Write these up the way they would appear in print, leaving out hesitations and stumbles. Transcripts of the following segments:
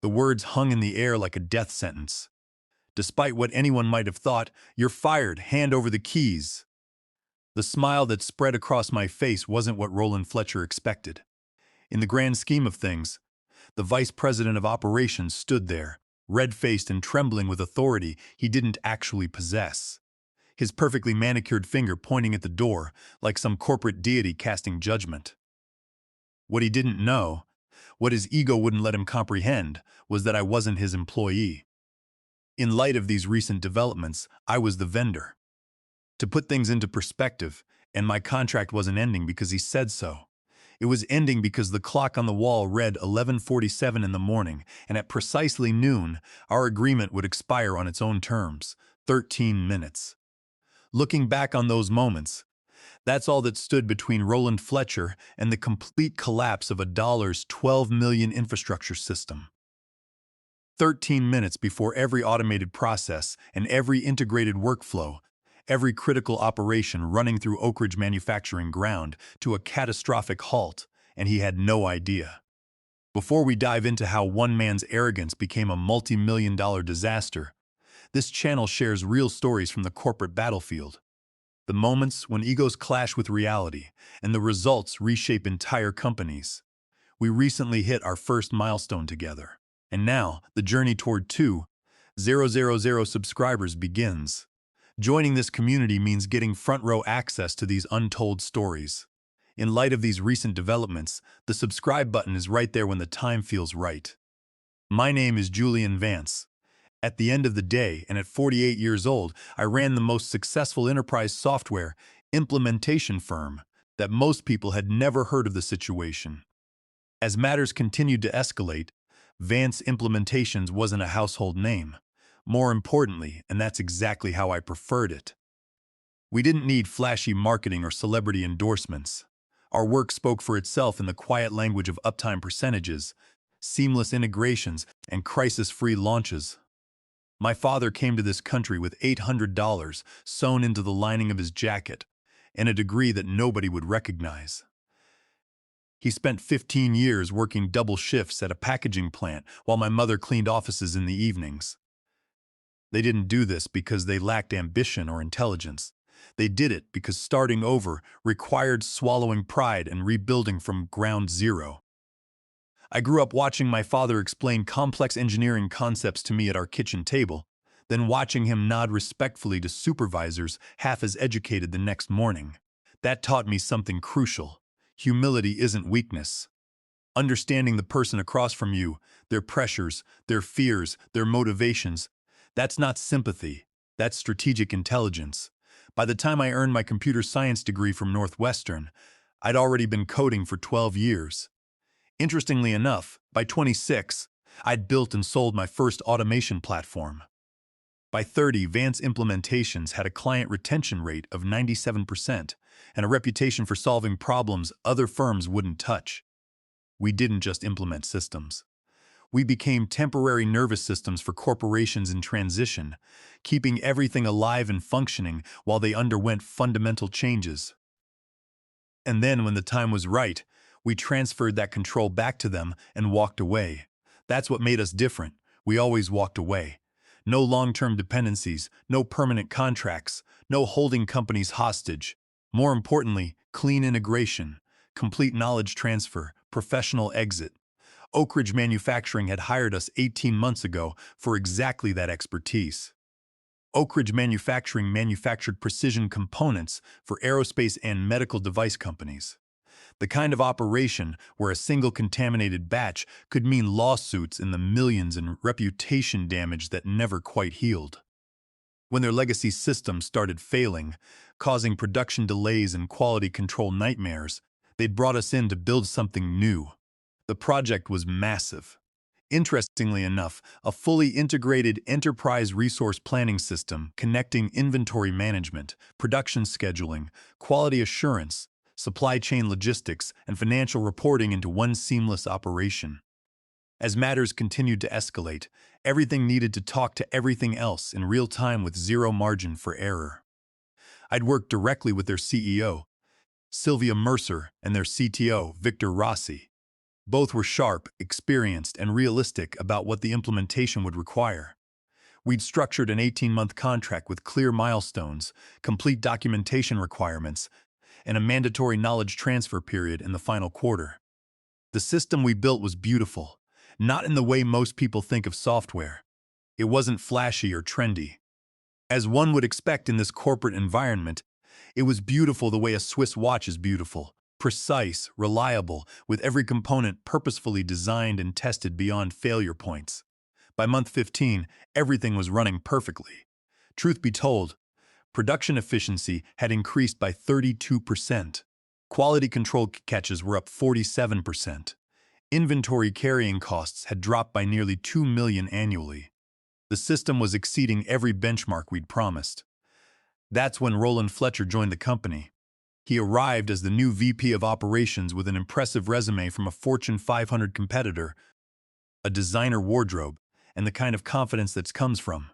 The words hung in the air like a death sentence. Despite what anyone might have thought, "You're fired, hand over the keys." The smile that spread across my face wasn't what Roland Fletcher expected. In the grand scheme of things, the vice president of operations stood there, red-faced and trembling with authority he didn't actually possess, his perfectly manicured finger pointing at the door like some corporate deity casting judgment. What he didn't know, what his ego wouldn't let him comprehend, was that I wasn't his employee. In light of these recent developments, I was the vendor. To put things into perspective, and my contract wasn't ending because he said so. It was ending because the clock on the wall read 11:47 in the morning, and at precisely noon, our agreement would expire on its own terms, 13 minutes. Looking back on those moments, that's all that stood between Roland Fletcher and the complete collapse of a $12 million infrastructure system. 13 minutes before every automated process and every integrated workflow, every critical operation running through Oakidge manufacturing ground to a catastrophic halt, and he had no idea. Before we dive into how one man's arrogance became a multi-million-dollar disaster, this channel shares real stories from the corporate battlefield. The moments when egos clash with reality, and the results reshape entire companies. We recently hit our first milestone together, and now the journey toward 2,000 subscribers begins. Joining this community means getting front-row access to these untold stories. In light of these recent developments, the subscribe button is right there when the time feels right. My name is Julian Vance. At the end of the day, and at 48 years old, I ran the most successful enterprise software implementation firm that most people had never heard of the situation. As matters continued to escalate, Vance Implementations wasn't a household name. More importantly, and that's exactly how I preferred it, we didn't need flashy marketing or celebrity endorsements. Our work spoke for itself in the quiet language of uptime percentages, seamless integrations, and crisis-free launches. My father came to this country with $800 sewn into the lining of his jacket, and a degree that nobody would recognize. He spent 15 years working double shifts at a packaging plant while my mother cleaned offices in the evenings. They didn't do this because they lacked ambition or intelligence. They did it because starting over required swallowing pride and rebuilding from ground zero. I grew up watching my father explain complex engineering concepts to me at our kitchen table, then watching him nod respectfully to supervisors half as educated the next morning. That taught me something crucial. Humility isn't weakness. Understanding the person across from you, their pressures, their fears, their motivations, that's not sympathy, that's strategic intelligence. By the time I earned my computer science degree from Northwestern, I'd already been coding for 12 years. Interestingly enough, by 26, I'd built and sold my first automation platform. By 30, Vance Implementations had a client retention rate of 97% and a reputation for solving problems other firms wouldn't touch. We didn't just implement systems. We became temporary nervous systems for corporations in transition, keeping everything alive and functioning while they underwent fundamental changes. And then, when the time was right, we transferred that control back to them and walked away. That's what made us different. We always walked away. No long-term dependencies, no permanent contracts, no holding companies hostage. More importantly, clean integration, complete knowledge transfer, professional exit. Oakidge Manufacturing had hired us 18 months ago for exactly that expertise. Oakidge Manufacturing manufactured precision components for aerospace and medical device companies. The kind of operation where a single contaminated batch could mean lawsuits in the millions and reputation damage that never quite healed. When their legacy systems started failing, causing production delays and quality control nightmares, they'd brought us in to build something new. The project was massive. Interestingly enough, a fully integrated enterprise resource planning system connecting inventory management, production scheduling, quality assurance, supply chain logistics, and financial reporting into one seamless operation. As matters continued to escalate, everything needed to talk to everything else in real time with zero margin for error. I'd worked directly with their CEO, Sylvia Mercer, and their CTO, Victor Rossi. Both were sharp, experienced, and realistic about what the implementation would require. We'd structured an 18-month contract with clear milestones, complete documentation requirements, and a mandatory knowledge transfer period in the final quarter. The system we built was beautiful, not in the way most people think of software. It wasn't flashy or trendy. As one would expect in this corporate environment, it was beautiful the way a Swiss watch is beautiful, precise, reliable, with every component purposefully designed and tested beyond failure points. By month 15, everything was running perfectly. Truth be told, production efficiency had increased by 32%. Quality control catches were up 47%. Inventory carrying costs had dropped by nearly $2 million annually. The system was exceeding every benchmark we'd promised. That's when Roland Fletcher joined the company. He arrived as the new VP of Operations with an impressive resume from a Fortune 500 competitor, a designer wardrobe, and the kind of confidence that comes from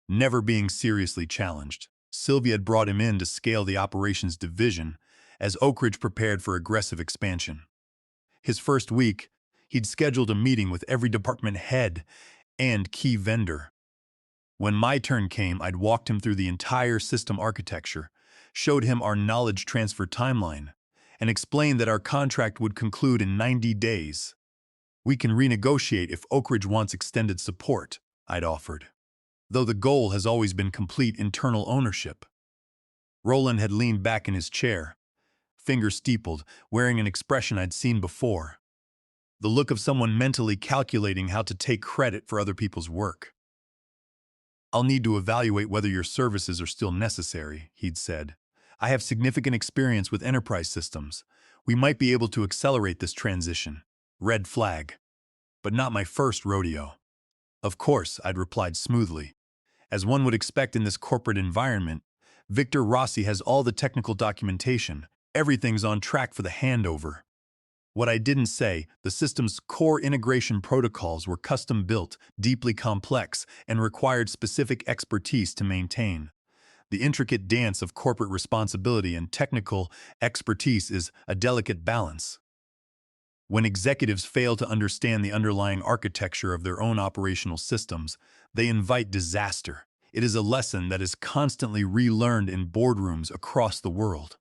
never being seriously challenged. Sylvia had brought him in to scale the operations division as Oakidge prepared for aggressive expansion. His first week, he'd scheduled a meeting with every department head and key vendor. When my turn came, I'd walked him through the entire system architecture, showed him our knowledge transfer timeline, and explained that our contract would conclude in 90 days. We can renegotiate if Oakidge wants extended support, I'd offered, though the goal has always been complete internal ownership. Roland had leaned back in his chair, fingers steepled, wearing an expression I'd seen before. The look of someone mentally calculating how to take credit for other people's work. "I'll need to evaluate whether your services are still necessary," he'd said. "I have significant experience with enterprise systems. We might be able to accelerate this transition. Red flag. But not my first rodeo." "Of course," I'd replied smoothly. As one would expect in this corporate environment, Victor Rossi has all the technical documentation. Everything's on track for the handover. What I didn't say, the system's core integration protocols were custom-built, deeply complex, and required specific expertise to maintain. The intricate dance of corporate responsibility and technical expertise is a delicate balance. When executives fail to understand the underlying architecture of their own operational systems, they invite disaster. It is a lesson that is constantly relearned in boardrooms across the world.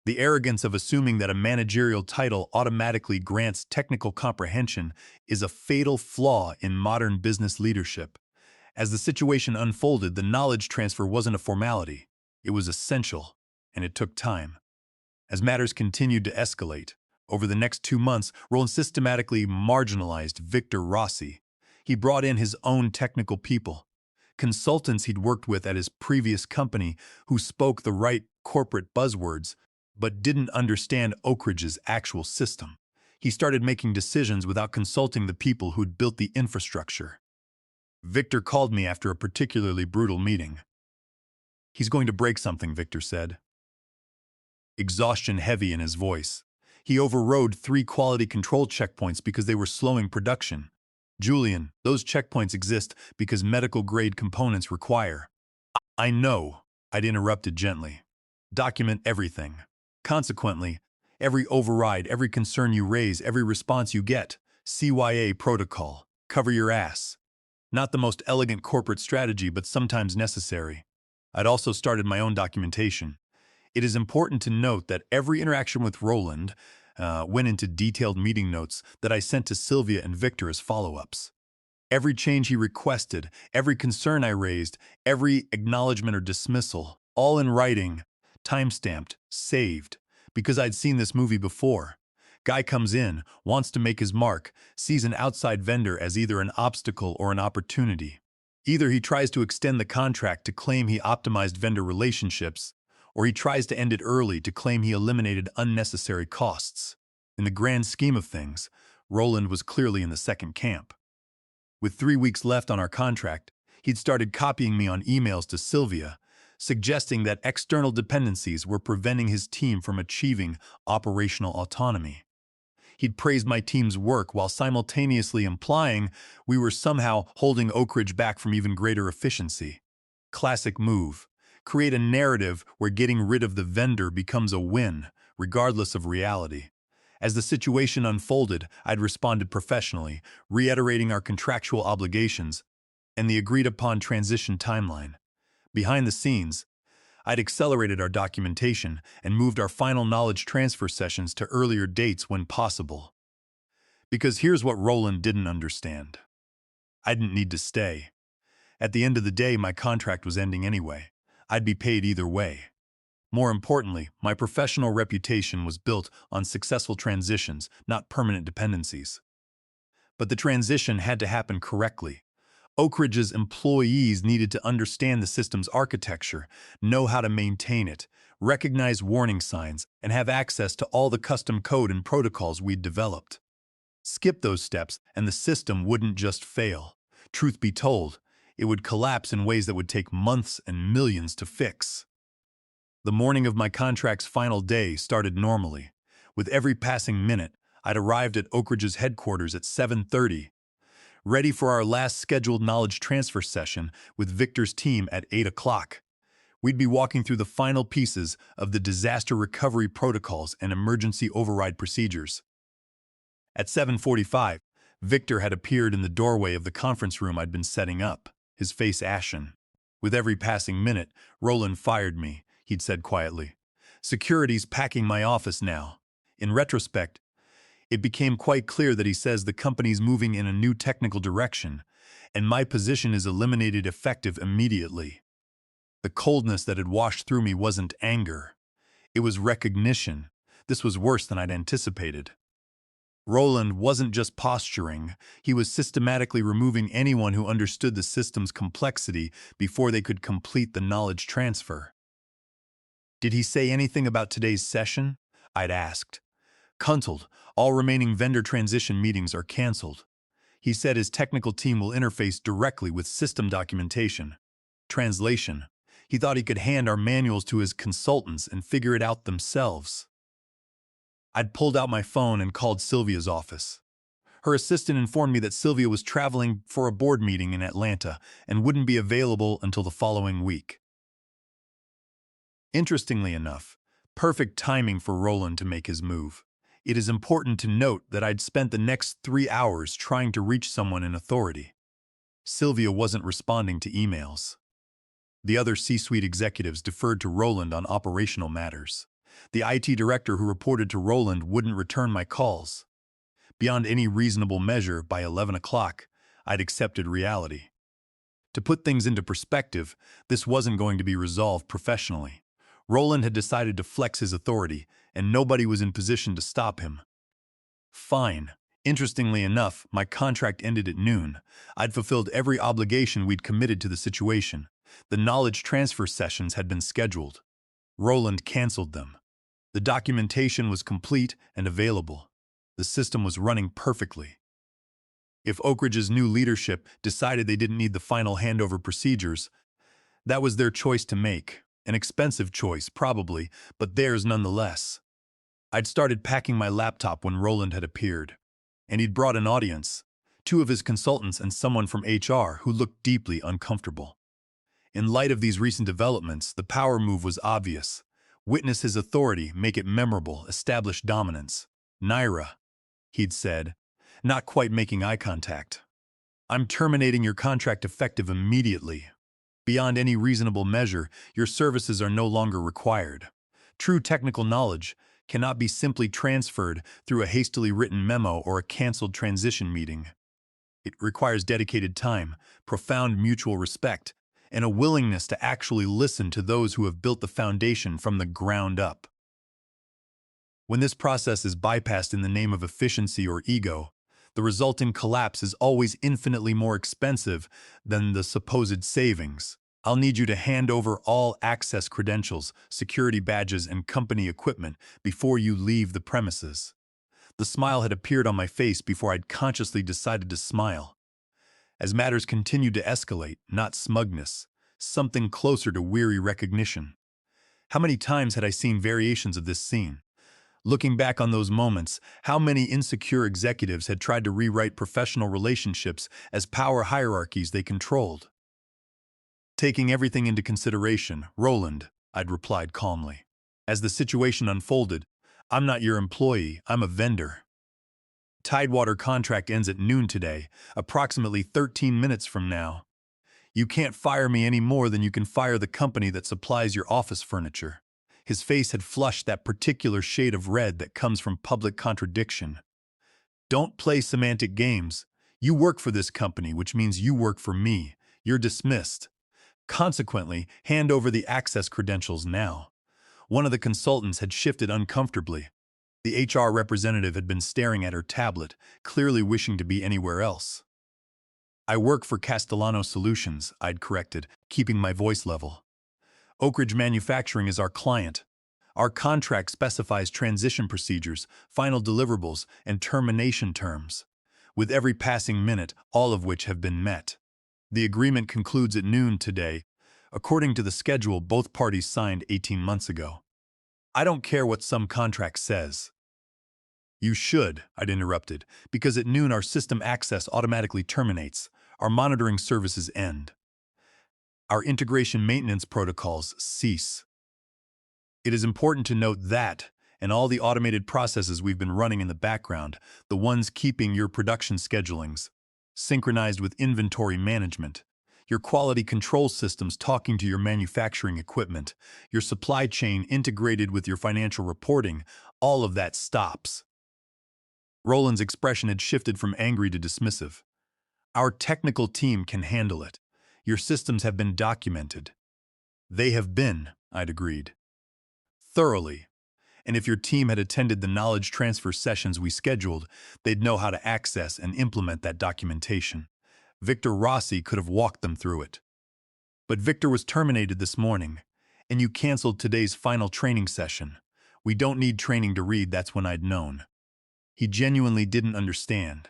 The arrogance of assuming that a managerial title automatically grants technical comprehension is a fatal flaw in modern business leadership. As the situation unfolded, the knowledge transfer wasn't a formality. It was essential, and it took time. As matters continued to escalate, over the next 2 months, Roland systematically marginalized Victor Rossi. He brought in his own technical people, consultants he'd worked with at his previous company who spoke the right corporate buzzwords, but didn't understand Oakidge's actual system. He started making decisions without consulting the people who'd built the infrastructure. Victor called me after a particularly brutal meeting. "He's going to break something," Victor said, exhaustion heavy in his voice. "He overrode 3 quality control checkpoints because they were slowing production. Julian, those checkpoints exist because medical-grade components require." "I know," I'd interrupted gently. "Document everything. Consequently, every override, every concern you raise, every response you get, CYA protocol, cover your ass." Not the most elegant corporate strategy, but sometimes necessary. I'd also started my own documentation. It is important to note that every interaction with Roland went into detailed meeting notes that I sent to Sylvia and Victor as follow-ups. Every change he requested, every concern I raised, every acknowledgement or dismissal, all in writing, time-stamped, saved, because I'd seen this movie before. Guy comes in, wants to make his mark, sees an outside vendor as either an obstacle or an opportunity. Either he tries to extend the contract to claim he optimized vendor relationships, or he tries to end it early to claim he eliminated unnecessary costs. In the grand scheme of things, Roland was clearly in the second camp. With 3 weeks left on our contract, he'd started copying me on emails to Sylvia, suggesting that external dependencies were preventing his team from achieving operational autonomy. He'd praised my team's work while simultaneously implying we were somehow holding Oakidge back from even greater efficiency. Classic move. Create a narrative where getting rid of the vendor becomes a win, regardless of reality. As the situation unfolded, I'd responded professionally, reiterating our contractual obligations and the agreed-upon transition timeline. Behind the scenes, I'd accelerated our documentation and moved our final knowledge transfer sessions to earlier dates when possible. Because here's what Roland didn't understand. I didn't need to stay. At the end of the day, my contract was ending anyway. I'd be paid either way. More importantly, my professional reputation was built on successful transitions, not permanent dependencies. But the transition had to happen correctly. Oakidge's employees needed to understand the system's architecture, know how to maintain it, recognize warning signs, and have access to all the custom code and protocols we'd developed. Skip those steps, and the system wouldn't just fail. Truth be told, it would collapse in ways that would take months and millions to fix. The morning of my contract's final day started normally. With every passing minute, I'd arrived at Oakidge's headquarters at 7:30, ready for our last scheduled knowledge transfer session with Victor's team at 8 o'clock. We'd be walking through the final pieces of the disaster recovery protocols and emergency override procedures. At 7:45, Victor had appeared in the doorway of the conference room I'd been setting up, his face ashen. With every passing minute, Roland fired me, he'd said quietly. Security's packing my office now. In retrospect, it became quite clear that he says the company's moving in a new technical direction, and my position is eliminated effective immediately. The coldness that had washed through me wasn't anger. It was recognition. This was worse than I'd anticipated. Roland wasn't just posturing, he was systematically removing anyone who understood the system's complexity before they could complete the knowledge transfer. Did he say anything about today's session? I'd asked. Canceled. All remaining vendor transition meetings are canceled. He said his technical team will interface directly with system documentation. Translation. He thought he could hand our manuals to his consultants and figure it out themselves. I'd pulled out my phone and called Sylvia's office. Her assistant informed me that Sylvia was traveling for a board meeting in Atlanta and wouldn't be available until the following week. Interestingly enough, perfect timing for Roland to make his move. It is important to note that I'd spent the next 3 hours trying to reach someone in authority. Sylvia wasn't responding to emails. The other C-suite executives deferred to Roland on operational matters. The IT director who reported to Roland wouldn't return my calls. Beyond any reasonable measure, by 11 o'clock, I'd accepted reality. To put things into perspective, this wasn't going to be resolved professionally. Roland had decided to flex his authority, and nobody was in position to stop him. Fine. Interestingly enough, my contract ended at noon. I'd fulfilled every obligation we'd committed to the situation. The knowledge transfer sessions had been scheduled. Roland canceled them. The documentation was complete and available. The system was running perfectly. If Oakidge's new leadership decided they didn't need the final handover procedures, that was their choice to make. An expensive choice, probably, but theirs nonetheless. I'd started packing my laptop when Roland had appeared, and he'd brought an audience, 2 of his consultants and someone from HR who looked deeply uncomfortable. In light of these recent developments, the power move was obvious. Witness his authority, make it memorable, establish dominance. Naira, he'd said, not quite making eye contact. I'm terminating your contract effective immediately. Beyond any reasonable measure, your services are no longer required. True technical knowledge cannot be simply transferred through a hastily written memo or a canceled transition meeting. It requires dedicated time, profound mutual respect, and a willingness to actually listen to those who have built the foundation from the ground up. When this process is bypassed in the name of efficiency or ego, the resulting collapse is always infinitely more expensive than the supposed savings. I'll need you to hand over all access credentials, security badges, and company equipment before you leave the premises. The smile had appeared on my face before I'd consciously decided to smile. As matters continued to escalate, not smugness, something closer to weary recognition. How many times had I seen variations of this scene? Looking back on those moments, how many insecure executives had tried to rewrite professional relationships as power hierarchies they controlled? Taking everything into consideration, Roland, I'd replied calmly. As the situation unfolded, I'm not your employee, I'm a vendor. Tidewater contract ends at noon today, approximately 13 minutes from now. You can't fire me any more than you can fire the company that supplies your office furniture. His face had flushed that particular shade of red that comes from public contradiction. Don't play semantic games. You work for this company, which means you work for me. You're dismissed. Consequently, hand over the access credentials now. One of the consultants had shifted uncomfortably. The HR representative had been staring at her tablet, clearly wishing to be anywhere else. I work for Castellano Solutions, I'd corrected, keeping my voice level. Oakidge Manufacturing is our client. Our contract specifies transition procedures, final deliverables, and termination terms, with every passing minute, all of which have been met. The agreement concludes at noon today, according to the schedule both parties signed 18 months ago. I don't care what some contract says. You should, I'd interrupted, because at noon our system access automatically terminates, our monitoring services end. Our integration maintenance protocols cease. It is important to note that, and all the automated processes we've been running in the background, the ones keeping your production schedulings, synchronized with inventory management, your quality control systems talking to your manufacturing equipment, your supply chain integrated with your financial reporting, all of that stops. Roland's expression had shifted from angry to dismissive. Our technical team can handle it. Your systems have been documented. They have been, I'd agreed. Thoroughly. And if your team had attended the knowledge transfer sessions we scheduled, they'd know how to access and implement that documentation. Victor Rossi could have walked them through it. But Victor was terminated this morning, and you canceled today's final training session. We don't need training to read, that's when I'd known. He genuinely didn't understand.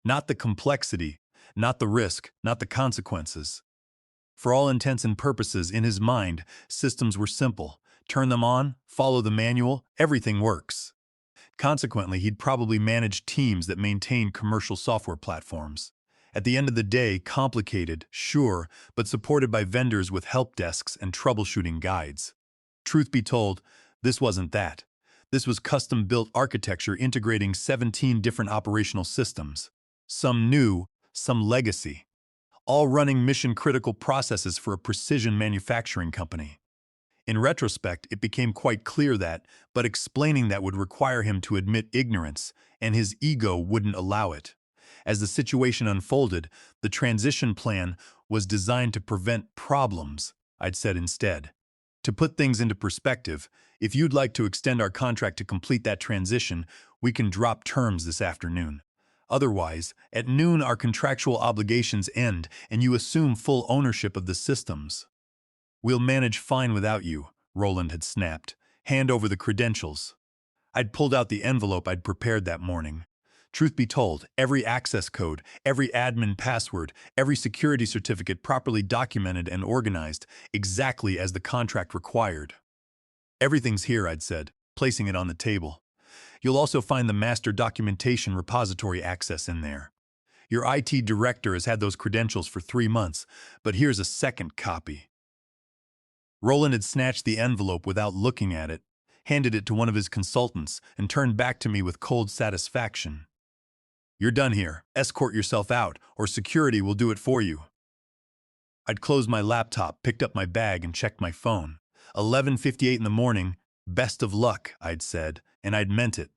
Not the complexity, not the risk, not the consequences. For all intents and purposes, in his mind, systems were simple. Turn them on, follow the manual, everything works. Consequently, he'd probably manage teams that maintain commercial software platforms. At the end of the day, complicated, sure, but supported by vendors with help desks and troubleshooting guides. Truth be told, this wasn't that. This was custom-built architecture integrating 17 different operational systems. Some new, some legacy. All running mission-critical processes for a precision manufacturing company. In retrospect, it became quite clear that, but explaining that would require him to admit ignorance, and his ego wouldn't allow it. As the situation unfolded, the transition plan was designed to prevent problems, I'd said instead. To put things into perspective, if you'd like to extend our contract to complete that transition, we can drop terms this afternoon. Otherwise, at noon our contractual obligations end and you assume full ownership of the systems. We'll manage fine without you, Roland had snapped. Hand over the credentials. I'd pulled out the envelope I'd prepared that morning. Truth be told, every access code, every admin password, every security certificate properly documented and organized, exactly as the contract required. Everything's here, I'd said, placing it on the table. You'll also find the master documentation repository access in there. Your IT director has had those credentials for 3 months, but here's a second copy. Roland had snatched the envelope without looking at it, handed it to one of his consultants, and turned back to me with cold satisfaction. You're done here. Escort yourself out, or security will do it for you. I'd closed my laptop, picked up my bag, and checked my phone. 11:58 in the morning. Best of luck, I'd said, and I'd meant it.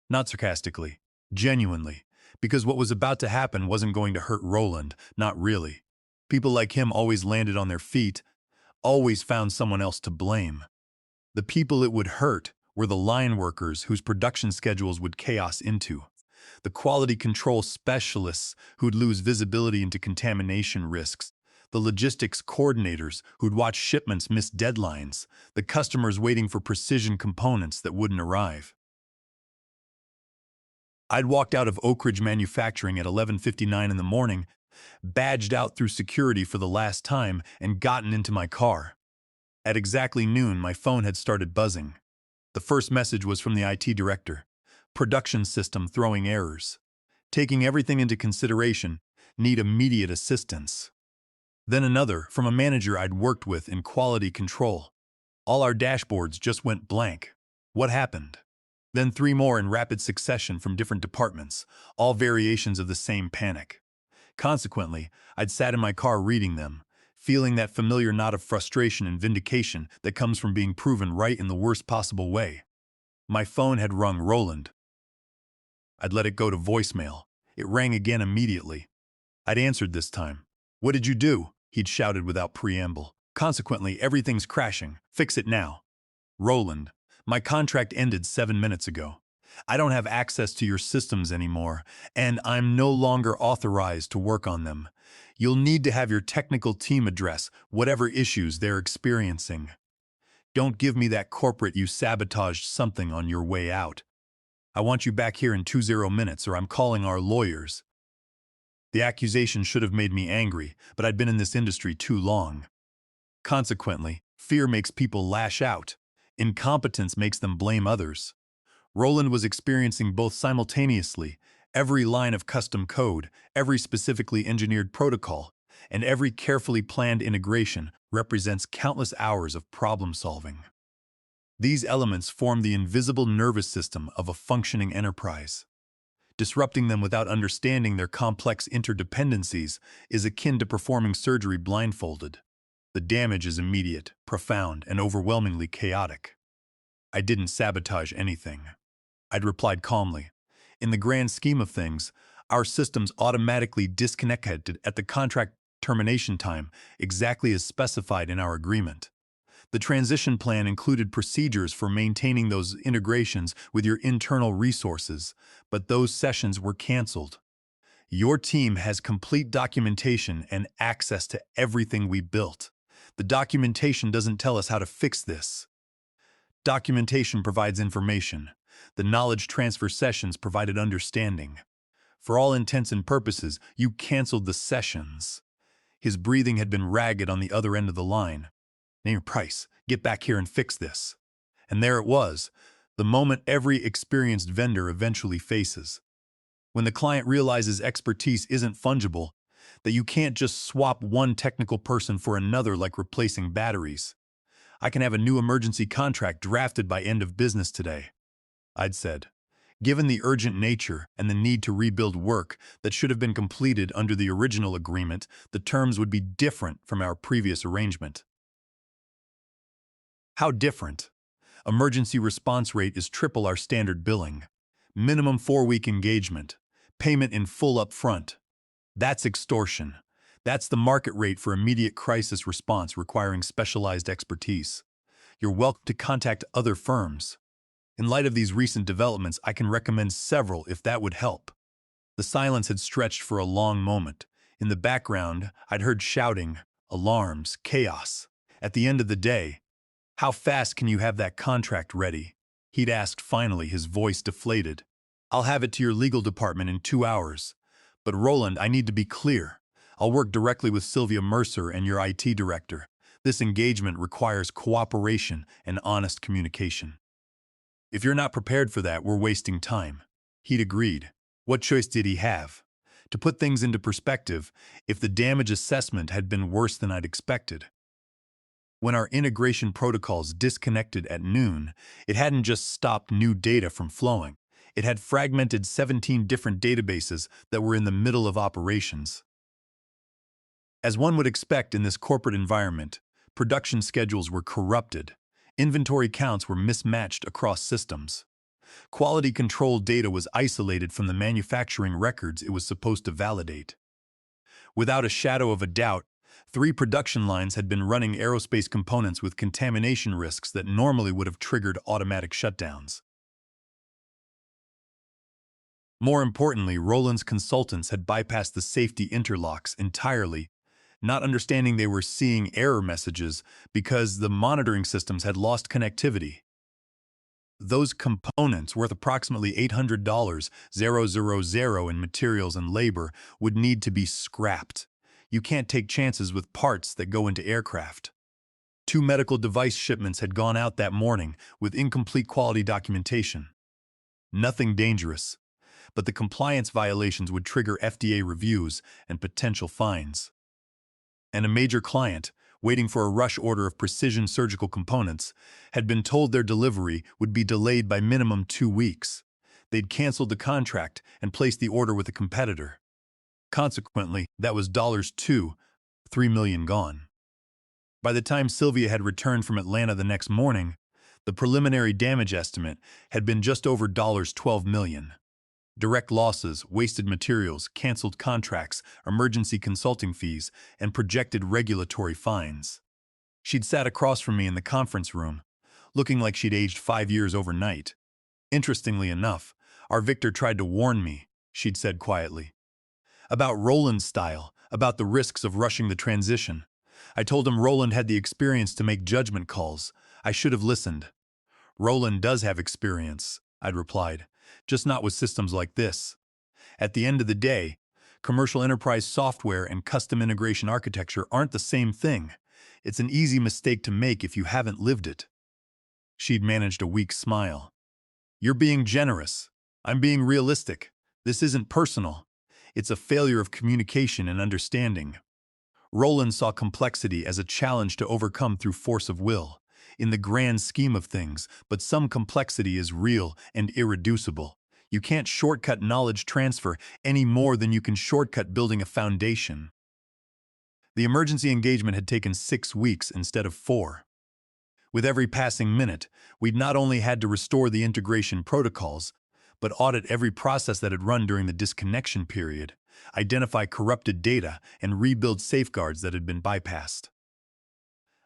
Not sarcastically, genuinely, because what was about to happen wasn't going to hurt Roland, not really. People like him always landed on their feet, always found someone else to blame. The people it would hurt were the line workers whose production schedules would chaos into, the quality control specialists who'd lose visibility into contamination risks, the logistics coordinators who'd watch shipments miss deadlines, the customers waiting for precision components that wouldn't arrive. I'd walked out of Oakidge Manufacturing at 11:59 in the morning, badged out through security for the last time, and gotten into my car. At exactly noon, my phone had started buzzing. The first message was from the IT director. Production system throwing errors. Taking everything into consideration, need immediate assistance. Then another from a manager I'd worked with in quality control. All our dashboards just went blank. What happened? Then three more in rapid succession from different departments, all variations of the same panic. Consequently, I'd sat in my car reading them, feeling that familiar knot of frustration and vindication that comes from being proven right in the worst possible way. My phone had rung Roland. I'd let it go to voicemail. It rang again immediately. I'd answered this time. "What did you do?" he'd shouted without preamble. "Consequently, everything's crashing. Fix it now." "Roland, my contract ended 7 minutes ago. I don't have access to your systems anymore, and I'm no longer authorized to work on them. You'll need to have your technical team address whatever issues they're experiencing. Don't give me that corporate you sabotaged something on your way out. I want you back here in 20 minutes or I'm calling our lawyers." The accusation should have made me angry, but I'd been in this industry too long. Consequently, fear makes people lash out. Incompetence makes them blame others. Roland was experiencing both simultaneously: every line of custom code, every specifically engineered protocol, and every carefully planned integration represents countless hours of problem solving. These elements form the invisible nervous system of a functioning enterprise. Disrupting them without understanding their complex interdependencies is akin to performing surgery blindfolded. The damage is immediate, profound, and overwhelmingly chaotic. I didn't sabotage anything. I'd replied calmly. In the grand scheme of things, our systems automatically disconnected at the contract termination time, exactly as specified in our agreement. The transition plan included procedures for maintaining those integrations with your internal resources, but those sessions were canceled. Your team has complete documentation and access to everything we built. The documentation doesn't tell us how to fix this. Documentation provides information. The knowledge transfer sessions provided understanding. For all intents and purposes, you canceled the sessions. His breathing had been ragged on the other end of the line. "Name your price. Get back here and fix this." And there it was, the moment every experienced vendor eventually faces. When the client realizes expertise isn't fungible, that you can't just swap one technical person for another like replacing batteries. "I can have a new emergency contract drafted by end of business today," I'd said. Given the urgent nature and the need to rebuild work that should have been completed under the original agreement, the terms would be different from our previous arrangement. How different? Emergency response rate is triple our standard billing. Minimum 4-week engagement. Payment in full up front. That's extortion. That's the market rate for immediate crisis response requiring specialized expertise. You're welcome to contact other firms. In light of these recent developments, I can recommend several if that would help. The silence had stretched for a long moment. In the background, I'd heard shouting, alarms, chaos. At the end of the day, "How fast can you have that contract ready?" he'd asked finally, his voice deflated. "I'll have it to your legal department in 2 hours. But Roland, I need to be clear. I'll work directly with Sylvia Mercer and your IT director. This engagement requires cooperation and honest communication. If you're not prepared for that, we're wasting time." He'd agreed. What choice did he have? To put things into perspective, if the damage assessment had been worse than I'd expected. When our integration protocols disconnected at noon, it hadn't just stopped new data from flowing. It had fragmented 17 different databases that were in the middle of operations. As one would expect in this corporate environment, production schedules were corrupted. Inventory counts were mismatched across systems. Quality control data was isolated from the manufacturing records it was supposed to validate. Without a shadow of a doubt, 3 production lines had been running aerospace components with contamination risks that normally would have triggered automatic shutdowns. More importantly, Roland's consultants had bypassed the safety interlocks entirely, not understanding they were seeing error messages because the monitoring systems had lost connectivity. Those components, worth approximately $800 in materials and labor, would need to be scrapped. You can't take chances with parts that go into aircraft. 2 medical device shipments had gone out that morning with incomplete quality documentation. Nothing dangerous, but the compliance violations would trigger FDA reviews and potential fines. And a major client, waiting for a rush order of precision surgical components, had been told their delivery would be delayed by minimum 2 weeks. They'd canceled the contract and placed the order with a competitor. Consequently, that was $3 million gone. By the time Sylvia had returned from Atlanta the next morning, the preliminary damage estimate had been just over $12 million. Direct losses, wasted materials, canceled contracts, emergency consulting fees, and projected regulatory fines. She'd sat across from me in the conference room, looking like she'd aged 5 years overnight. Interestingly enough, our Victor tried to warn me, she'd said quietly. About Roland's style, about the risks of rushing the transition. I told him Roland had the experience to make judgment calls. I should have listened. Roland does have experience, I'd replied, just not with systems like this. At the end of the day, commercial enterprise software and custom integration architecture aren't the same thing. It's an easy mistake to make if you haven't lived it. She'd managed a weak smile. You're being generous. I'm being realistic. This isn't personal. It's a failure of communication and understanding. Roland saw complexity as a challenge to overcome through force of will. In the grand scheme of things, but some complexity is real and irreducible. You can't shortcut knowledge transfer any more than you can shortcut building a foundation. The emergency engagement had taken 6 weeks instead of 4. With every passing minute, we'd not only had to restore the integration protocols, but audit every process that had run during the disconnection period, identify corrupted data, and rebuild safeguards that had been bypassed.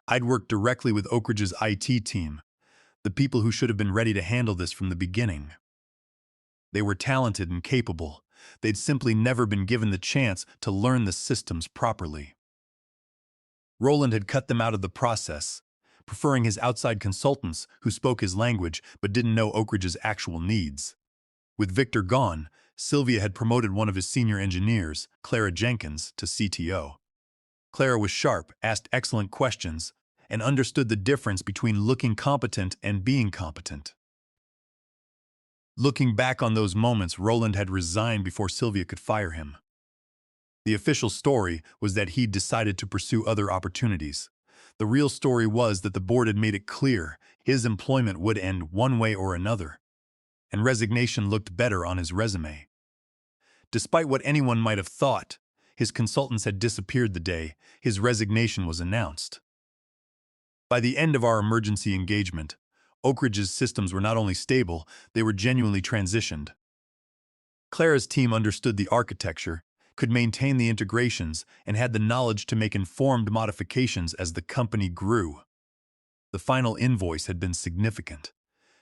I'd worked directly with Oakidge's IT team, the people who should have been ready to handle this from the beginning. They were talented and capable. They'd simply never been given the chance to learn the systems properly. Roland had cut them out of the process, preferring his outside consultants who spoke his language but didn't know Oakidge's actual needs. With Victor gone, Sylvia had promoted one of his senior engineers, Clara Jenkins, to CTO. Clara was sharp, asked excellent questions, and understood the difference between looking competent and being competent. Looking back on those moments, Roland had resigned before Sylvia could fire him. The official story was that he'd decided to pursue other opportunities. The real story was that the board had made it clear his employment would end one way or another, and resignation looked better on his resume. Despite what anyone might have thought, his consultants had disappeared the day his resignation was announced. By the end of our emergency engagement, Oakidge's systems were not only stable, they were genuinely transitioned. Clara's team understood the architecture, could maintain the integrations, and had the knowledge to make informed modifications as the company grew. The final invoice had been significant.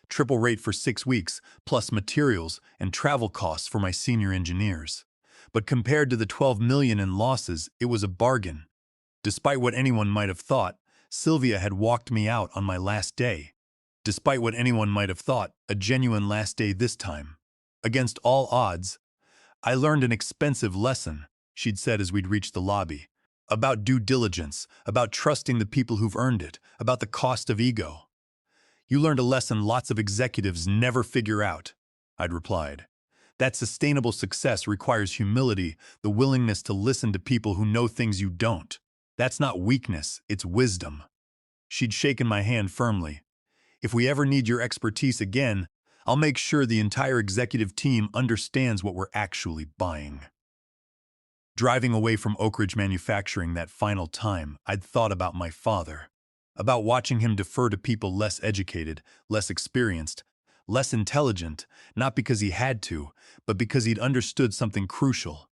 Triple rate for 6 weeks, plus materials and travel costs for my senior engineers. But compared to the $12 million in losses, it was a bargain. Despite what anyone might have thought, Sylvia had walked me out on my last day. Despite what anyone might have thought, a genuine last day this time. Against all odds, I learned an expensive lesson, she'd said as we'd reached the lobby. About due diligence, about trusting the people who've earned it, about the cost of ego. You learned a lesson lots of executives never figure out, I'd replied. That sustainable success requires humility, the willingness to listen to people who know things you don't. That's not weakness, it's wisdom. She'd shaken my hand firmly. If we ever need your expertise again, I'll make sure the entire executive team understands what we're actually buying. Driving away from Oakidge Manufacturing that final time, I'd thought about my father. About watching him defer to people less educated, less experienced, less intelligent, not because he had to, but because he'd understood something crucial.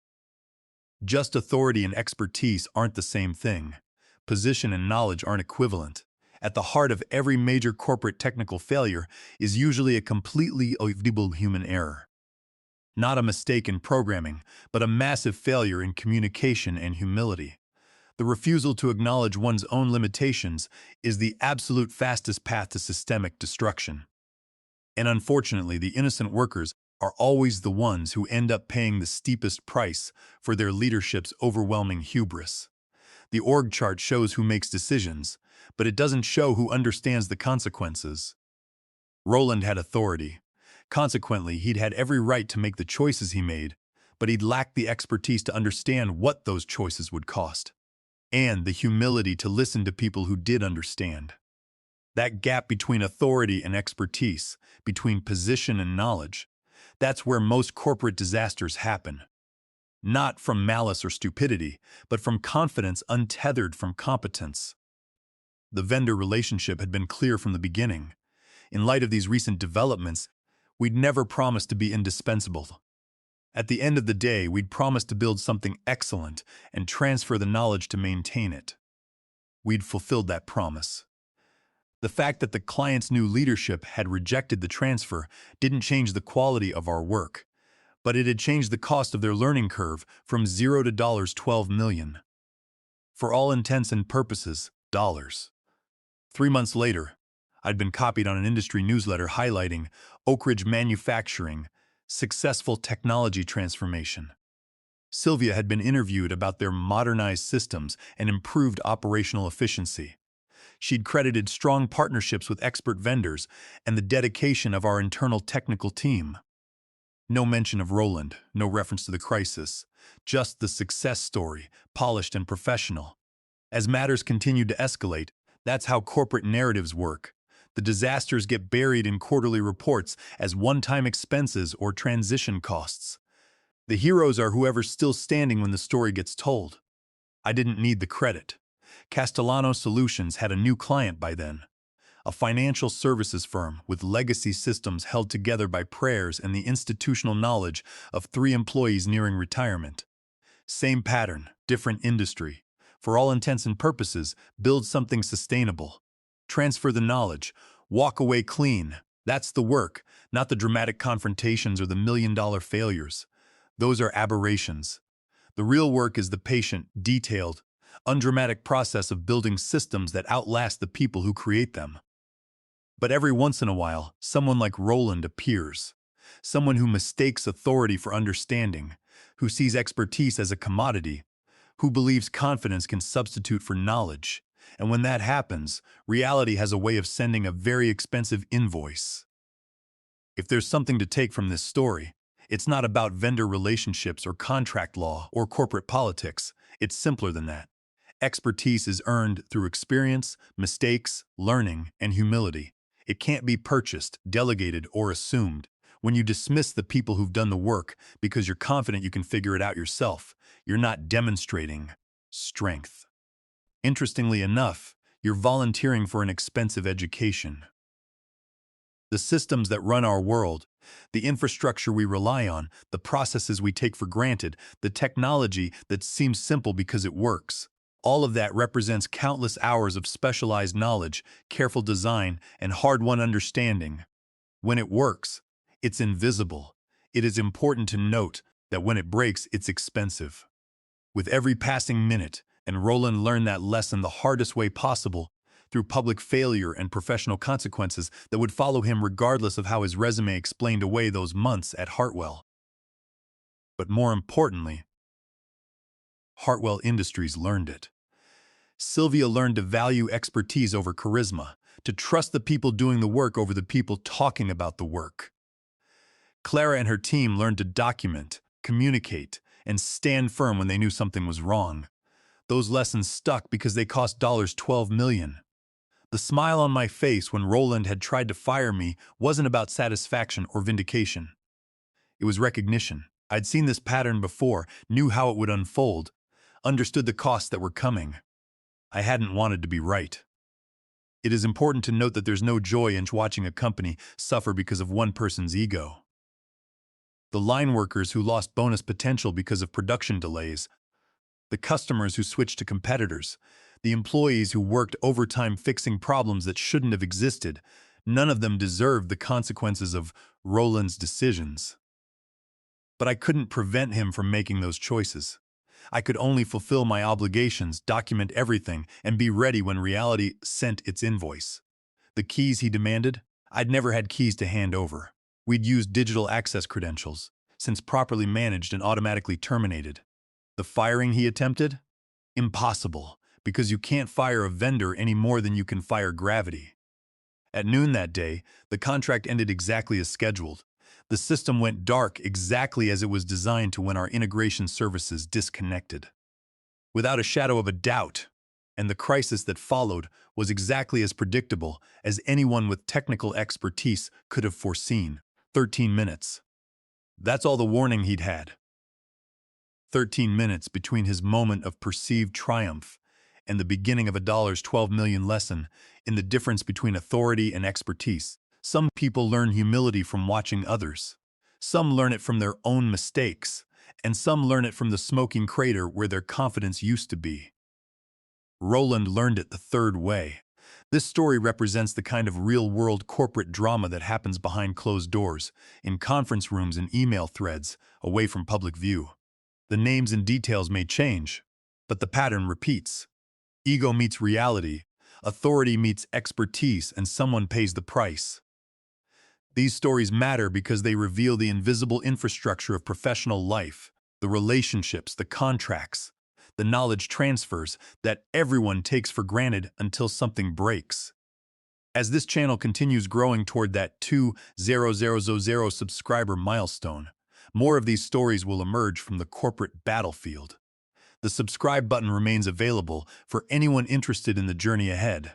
Just authority and expertise aren't the same thing. Position and knowledge aren't equivalent. At the heart of every major corporate technical failure is usually a completely avoidable human error. Not a mistake in programming, but a massive failure in communication and humility. The refusal to acknowledge one's own limitations is the absolute fastest path to systemic destruction. And unfortunately, the innocent workers are always the ones who end up paying the steepest price for their leadership's overwhelming hubris. The org chart shows who makes decisions, but it doesn't show who understands the consequences. Roland had authority. Consequently, he'd had every right to make the choices he made, but he'd lacked the expertise to understand what those choices would cost. and the humility to listen to people who did understand. That gap between authority and expertise, between position and knowledge, that's where most corporate disasters happen. Not from malice or stupidity, but from confidence untethered from competence. The vendor relationship had been clear from the beginning. In light of these recent developments, we'd never promised to be indispensable. At the end of the day, we'd promised to build something excellent and transfer the knowledge to maintain it. We'd fulfilled that promise. The fact that the client's new leadership had rejected the transfer didn't change the quality of our work, but it had changed the cost of their learning curve from $0 to $12 million. For all intents and purposes, dollars. 3 months later, I'd been copied on an industry newsletter highlighting Oakidge Manufacturing, successful technology transformation. Sylvia had been interviewed about their modernized systems and improved operational efficiency. She'd credited strong partnerships with expert vendors and the dedication of our internal technical team. No mention of Roland, no reference to the crisis, just the success story, polished and professional. As matters continued to escalate, that's how corporate narratives work. The disasters get buried in quarterly reports as one-time expenses or transition costs. The heroes are whoever's still standing when the story gets told. I didn't need the credit. Castellano Solutions had a new client by then, a financial services firm with legacy systems held together by prayers and the institutional knowledge of 3 employees nearing retirement. Same pattern, different industry. For all intents and purposes, build something sustainable. Transfer the knowledge. Walk away clean. That's the work, not the dramatic confrontations or the million-dollar failures. Those are aberrations. The real work is the patient, detailed, undramatic process of building systems that outlast the people who create them. But every once in a while, someone like Roland appears. Someone who mistakes authority for understanding, who sees expertise as a commodity, who believes confidence can substitute for knowledge. And when that happens, reality has a way of sending a very expensive invoice. If there's something to take from this story, it's not about vendor relationships or contract law or corporate politics. It's simpler than that. Expertise is earned through experience, mistakes, learning, and humility. It can't be purchased, delegated, or assumed. When you dismiss the people who've done the work because you're confident you can figure it out yourself, you're not demonstrating strength. Interestingly enough, you're volunteering for an expensive education. The systems that run our world, the infrastructure we rely on, the processes we take for granted, the technology that seems simple because it works, all of that represents countless hours of specialized knowledge, careful design, and hard-won understanding. When it works, it's invisible. It is important to note that when it breaks, it's expensive. With every passing minute, and Roland learned that lesson the hardest way possible, through public failure and professional consequences that would follow him regardless of how his resume explained away those months at Hartwell. But more importantly, Hartwell Industries learned it. Sylvia learned to value expertise over charisma, to trust the people doing the work over the people talking about the work. Clara and her team learned to document, communicate, and stand firm when they knew something was wrong. Those lessons stuck because they cost $12 million. The smile on my face when Roland had tried to fire me wasn't about satisfaction or vindication. It was recognition. I'd seen this pattern before, knew how it would unfold, understood the costs that were coming. I hadn't wanted to be right. It is important to note that there's no joy in watching a company suffer because of one person's ego. The line workers who lost bonus potential because of production delays, the customers who switched to competitors, the employees who worked overtime fixing problems that shouldn't have existed, none of them deserved the consequences of Roland's decisions. But I couldn't prevent him from making those choices. I could only fulfill my obligations, document everything, and be ready when reality sent its invoice. The keys he demanded? I'd never had keys to hand over. We'd used digital access credentials, since properly managed and automatically terminated. The firing he attempted? Impossible, because you can't fire a vendor any more than you can fire gravity. At noon that day, the contract ended exactly as scheduled. The system went dark exactly as it was designed to when our integration services disconnected. without a shadow of a doubt. And the crisis that followed was exactly as predictable as anyone with technical expertise could have foreseen. 13 minutes. That's all the warning he'd had. 13 minutes between his moment of perceived triumph and the beginning of a $12 million lesson in the difference between authority and expertise. Some people learn humility from watching others. Some learn it from their own mistakes, and some learn it from the smoking crater where their confidence used to be. Roland learned it the third way. This story represents the kind of real-world corporate drama that happens behind closed doors, in conference rooms and email threads, away from public view. The names and details may change, but the pattern repeats. Ego meets reality, authority meets expertise, and someone pays the price. These stories matter because they reveal the invisible infrastructure of professional life, the relationships, the contracts, the knowledge transfers that everyone takes for granted until something breaks. As this channel continues growing toward that 2,000 subscriber milestone, more of these stories will emerge from the corporate battlefield. The subscribe button remains available for anyone interested in the journey ahead.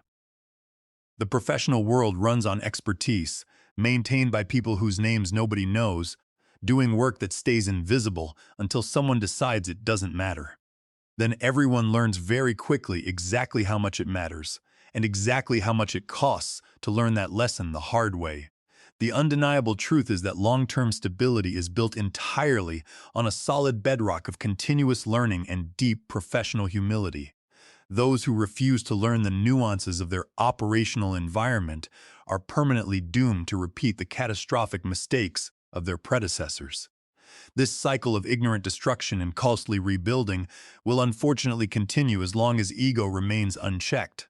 The professional world runs on expertise, maintained by people whose names nobody knows, doing work that stays invisible until someone decides it doesn't matter. Then everyone learns very quickly exactly how much it matters, and exactly how much it costs to learn that lesson the hard way. The undeniable truth is that long-term stability is built entirely on a solid bedrock of continuous learning and deep professional humility. Those who refuse to learn the nuances of their operational environment are permanently doomed to repeat the catastrophic mistakes of their predecessors. This cycle of ignorant destruction and costly rebuilding will unfortunately continue as long as ego remains unchecked.